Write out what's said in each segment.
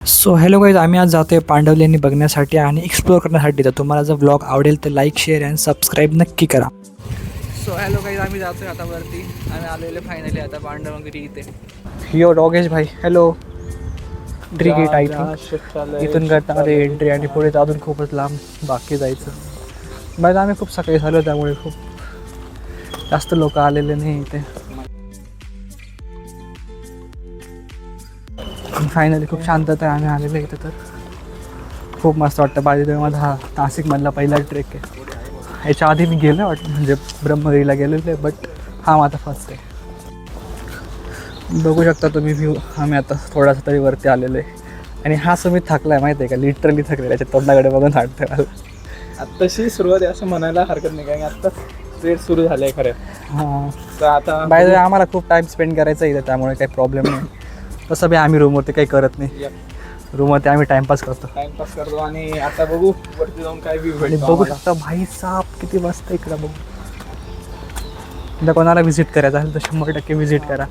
So hello guys, आम्ही आज जातोय पांडवलेणी बघण्यासाठी आणि एक्सप्लोअर करण्यासाठी. तर तुम्हाला जर व्लॉग आवडेल तर लाईक, शेअर अँड सबस्क्राईब नक्की करा. सो हॅलो गाईज, आम्ही जातोय आता वरती. आम्ही आलेले फायनली आता पांडवगिरी इथे. यो डॉगेश भाई, हॅलो. ट्री गेट आहे इथून करता एंट्री आणि पुढे अजून खूपच लांब बाकी जायचं. बरं, आम्ही खूप सकाळी झालो त्यामुळे खूप जास्त लोक आलेले नाही इथे. फायनली खूप शांतता आहे. आम्ही आलेलो इथं तर खूप मस्त वाटतं. बाजूला माझा हा नाशिकमधला पहिला ट्रेक आहे. ह्याच्या आधी मी गेलो वाटतं, म्हणजे ब्रह्मगिरीला गेलेलो आहे, बट हा माझा फर्स्ट आहे. बघू शकता तुम्ही व्ह्यू. आम्ही आता थोडासा तरी वरती आलेलो आहे आणि हा सुमित थकला आहे माहिती आहे का, लिटरली थकले. त्याच्या तोंडाकडे बघून वाटतं मला. आत्ताशी सुरुवात आहे असं म्हणायला हरकत नाही, कारण आत्ता ट्रेड सुरू झालं आहे खरं. हां, तर आता बाय द वे आम्हाला खूप टाईम स्पेंड करायचा आहे इथं, त्यामुळे काही प्रॉब्लेम नाही. तसं बी आम्ही रूमवरती काही करत नाही. रूमवरती आम्ही टाइमपास करतो. टाइमपास करतो आणि आता बघू वरती जाऊन काय व्ह्यू आणि भेटतो. बघू शकता भाई साप किती मस्त इकडं. बघू, जर कोणाला व्हिजिट करायचं असेल तर 100% व्हिजिट करा.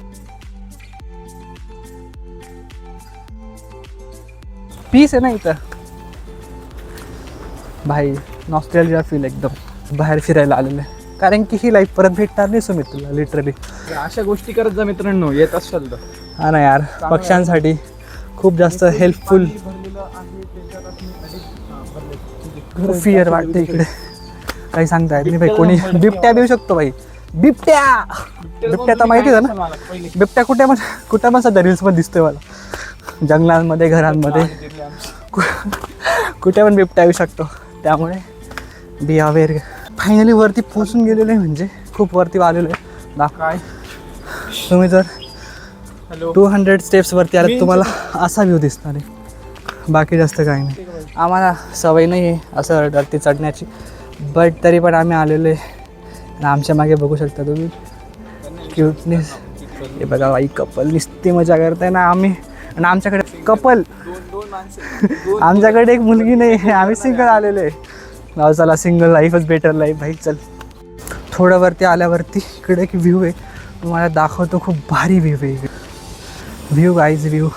पीस आहे ना इथं भाई. नॉस्टॅल्जिया फील एकदम. बाहेर फिरायला आलेलं आहे, कारण की ही लाईफ परत भेटणार नाही सुमित तुला, लिटरली. अशा गोष्टी करत जा मित्रांनो, येत असाल तर. हा ना यार, पक्ष्यांसाठी खूप जास्त हेल्पफुल. खूप फिअर वाटते इकडे, काही सांगता येत नाही भाई. कोणी बिबट्या देऊ शकतो भाई. बिबट्या बिबट्या तर माहिती आहे ना. बिबट्या कुठे पण सध्या रील्समध्ये दिसतोय मला. जंगलांमध्ये, घरांमध्ये, कुठे पण बिबट्या येऊ शकतो, त्यामुळे बी अवेअर. फायनली वरती पोचून गेलेलो आहे, म्हणजे खूप वरती आलेलो आहे. काय तुम्ही जर हॅलो 200 स्टेप्स वरती आले तुम्हाला असा व्ह्यू दिसणार आहे, बाकी जास्त काही नाही. आम्हाला सवय नाही आहे असं वरती चढण्याची, बट तरी पण आम्ही आलेलो आहे. आणि आमच्या मागे बघू शकता तुम्ही क्यूटनेस. हे बघा बाई, कपल नुसती मजा करताय ना आम्ही. आणि आमच्याकडे कपल, आमच्याकडे एक मुलगी नाही आहे, आम्ही सिंगल आलेलो आहे. चला, सिंगल लाईफच बेटर लाईफ भाई. चल, थोडं वरती आल्यावरती इकडे एक व्ह्यू आहे, तुम्हाला दाखवतो. खूप भारी व्ह्यू आहे. View guys, view.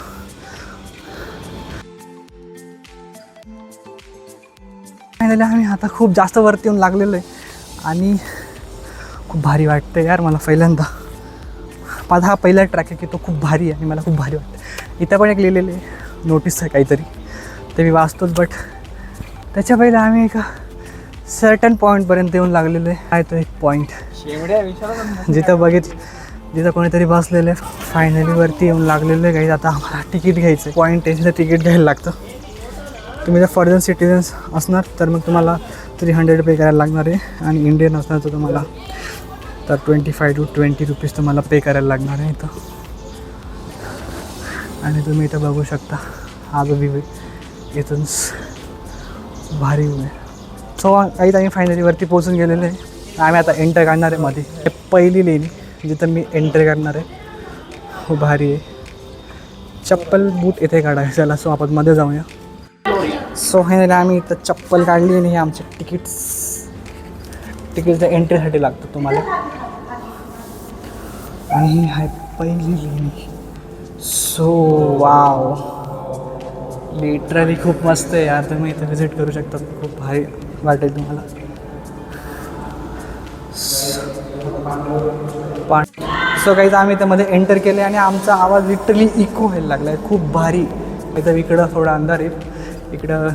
फायनली आम्ही आता खूप जास्त वरती येऊन लागलेलो आहे आणि खूप भारी वाटतं यार मला. पहिल्यांदा माझा हा पहिला ट्रॅक आहे की तो खूप भारी आहे आणि मला खूप भारी वाटतं. इथं पण एक लिहिलेलं आहे, नोटीस आहे काहीतरी, ते मी वाचतोच. बट त्याच्या पहिलं आम्ही एका सर्टन पॉईंटपर्यंत येऊन लागलेलो आहे. आहे तो एक पॉईंट जिथं कोणीतरी बसलेलं आहे. फायनली वरती येऊन लागलेलं आहे काही. आता आम्हाला तिकीट घ्यायचं आहे. पॉईंट आहे तिथं तिकीट घ्यायला लागतं. तुम्ही जर फॉरेन सिटिझन्स असणार तर मग तुम्हाला 300 पे करायला लागणार आहे, आणि इंडियन असणार तर तुम्हाला तर 25 to 20 रुपीज तुम्हाला पे करायला लागणार आहे इथं. आणि तुम्ही इथं बघू शकता हा जो व्ह्यू आहे, इथून भारी व्ह्यू आहे. सो काहीच आम्ही फायनली वरती पोचून गेलेलो आहे. आम्ही आता एंटर करणार आहे मध्ये. पहिली लेणी जिथं मी एंटर करणार आहे, खूप भारी आहे. चप्पल बूट इथे काढायचं. चला, सो आपण मध्ये जाऊया. सो फायनली आम्ही इथं चप्पल काढली आणि हे आमचे तिकीटच्या एंट्रीसाठी लागतं तुम्हाला. आणि ही आहे पहिली लेणी. सो वाव, लिटरली खूप मस्त आहे यार. तुम्ही इथं व्हिजिट करू शकता, खूप भारी वाटेल तुम्हाला. सो काहीच आम्ही त्यामध्ये एंटर केले आणि आमचा आवाज लिटरली इको व्हायला लागला आहे. खूप भारी. इथं इकडं थोडा अंधार आहे, इकडं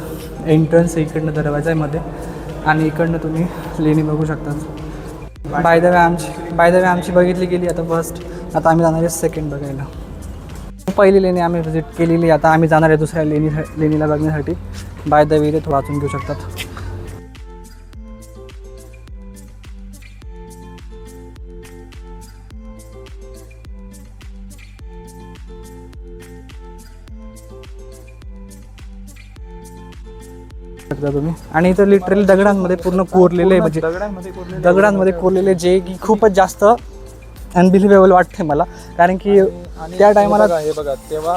एंट्रन्स आहे, इकडनं दरवाजा आहे मध्ये, आणि इकडनं तुम्ही लेणी बघू शकता. बाय द वे आमची बघितली गेली आता फर्स्ट. आता आम्ही जाणार आहे सेकंड बघायला. पहिली लेणी आम्ही व्हिजिट केलेली, आता आम्ही जाणार आहे दुसऱ्या लेणीला बघण्यासाठी. बाय द वे ते थोडं वाचून घेऊ शकतात. तुम्ही. आणि इथं लिटरली दगडांमध्ये पूर्ण कोरलेले आहे, म्हणजे दगडांमध्ये कोरलेले, जे की खूपच जास्त अनबिलिव्हेबल वाटते मला. कारण की त्या टायमाला हे बघा, तेव्हा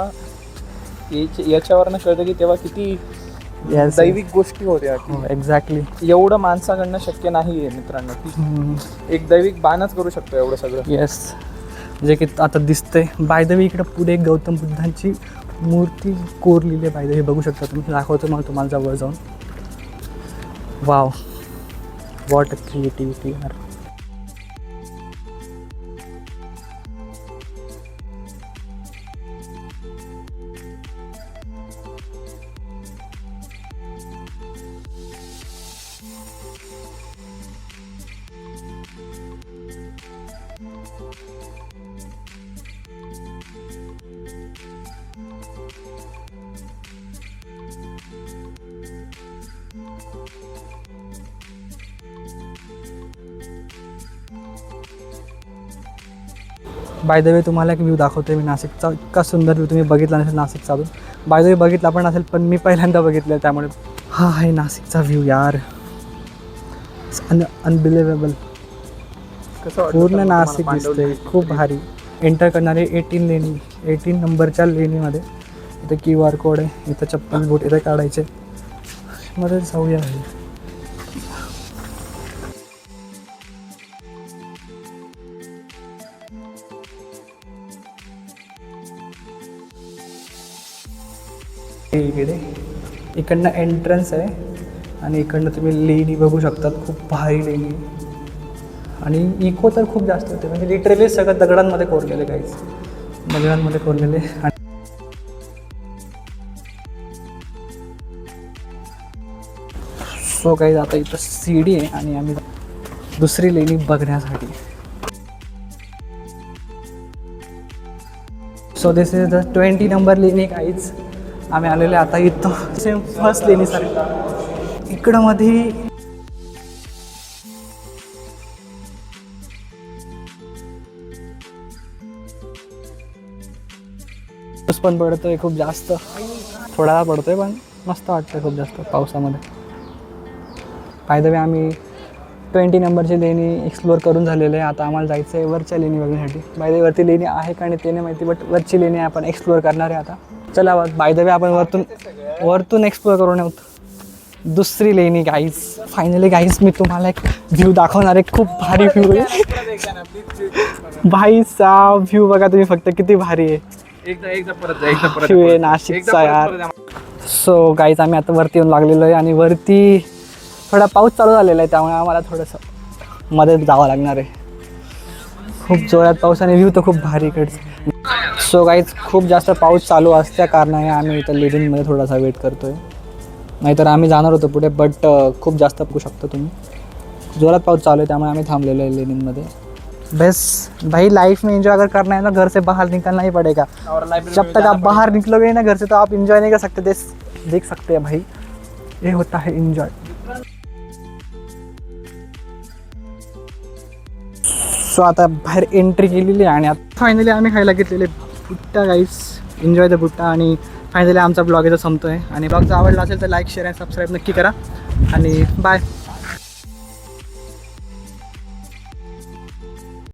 याच्यावरनं कळतं की तेव्हा किती दैविक गोष्टी होत्या. एक्झॅक्टली. एवढं माणसाकडनं शक्य नाही आहे मित्रांनो. एक दैविक बाणच करू शकतो एवढं सगळं. येस, जे की आता दिसतंय. बाय द वे इकडं पुढे एक गौतम बुद्धांची मूर्ती कोरलेली आहे पाहिजे, हे बघू शकता तुम्ही. दाखवतो मला तुम्हाला जवळ जाऊन. वाव, वॉट अ क्रिएटिव्हिटी यार. बाय द वे तुम्हाला एक व्ह्यू दाखवते मी नाशिकचा. इतका सुंदर व्ह्यू तुम्ही बघितला नसेल नाशिकचा अजून. बाय द वे बघितला पण असेल, पण मी पहिल्यांदा बघितलं त्यामुळे. हा आहे नाशिकचा व्ह्यू यार, अनबिलिव्हेबल. कसं वाटतं पूर्ण तुम्हाला नाशिक पांडवली? दिसते, खूप भारी. एंटर करणारे 18 नंबरच्या लेणीमध्ये. इथं QR कोड आहे, इथं चप्पल बूट इथं काढायचे. मध्ये जाऊया आहे. इकडे इकडनं एंट्रन्स आहे आणि इकडनं तुम्ही लेणी बघू शकतात. खूप भारी लेणी आणि इको तर खूप जास्त होते, म्हणजे लिटरली सगळं दगडांमध्ये कोरलेले, काहीच दगडांमध्ये कोरलेले. आणि सो काही आता इथं सीडी आहे आणि आम्ही दुसरी लेणी बघण्यासाठी. So this is the 20 number लेणी काहीच. आम्ही आलेले आता इथं सेम फर्स्ट लेणीसारखं. इकडं मध्ये पाऊस पण पडतोय खूप जास्त, थोडा पडतोय पण मस्त वाटतंय खूप जास्त पावसामध्ये. बाय द वे आम्ही 20 नंबरची लेणी एक्सप्लोअर करून झालेले आहे. आता आम्हाला जायचं आहे वरच्या लेणी बघण्यासाठी. बाय द वे वरती लेणी आहे का नाही ते नाही माहिती, बट वरची लेणी आपण एक्सप्लोअर करणार आहे आता. चला बाय द वे आपण वरतून एक्सप्लोअर करून येऊ दुसरी लेणी गाईज. फायनली गाईज मी तुम्हाला एक व्ह्यू दाखवणार आहे, खूप भारी व्ह्यू आहे. भाईचा व्ह्यू बघा तुम्ही फक्त, किती भारी आहे. एकदा परत व्ह्यू आहे नाशिकचा यार. सो गाईज आम्ही आता वरती येऊन लागलेलो आहे आणि वरती थोडा पाऊस चालू झालेला आहे, त्यामुळे आम्हाला थोडंसं मध्ये जावं लागणार आहे. खूप जोरात पाऊस आणि व्ह्यू तर खूप भारी इकडचं. सो गाईज खूप जास्त पाऊस चालू असल्या कारणाने आम्ही इथं लेणींमध्ये थोडासा वेट करतो आहे. नाहीतर आम्ही जाणार होतो पुढे, बट खूप जास्त बघू शकतो तुम्ही, जोरात पाऊस चालू आहे त्यामुळे आम्ही थांबलेलो आहे लेणींमध्ये. बस भाई लाइफ में एंजॉय अगर करना है ना, घर से बाहर निकलना ही पड़ेगा. जब तक आप बाहर निकलोगे ना घर से तो आप एंजॉय नहीं कर सकते. देख सकते हैं भाई, ये होता है एंजॉय. सो आता बाहेर एंट्री केलेली आहे आणि आता फायनली आम्ही खायला घेतलेले बुट्टा गाईस. Enjoy the बुट्टा. आणि फायनली आमचा ब्लॉग इथं संपतो आहे. आणि ब्लॉग जर आवडला असेल तर लाईक शेअर आणि सबस्क्राईब नक्की करा आणि बाय.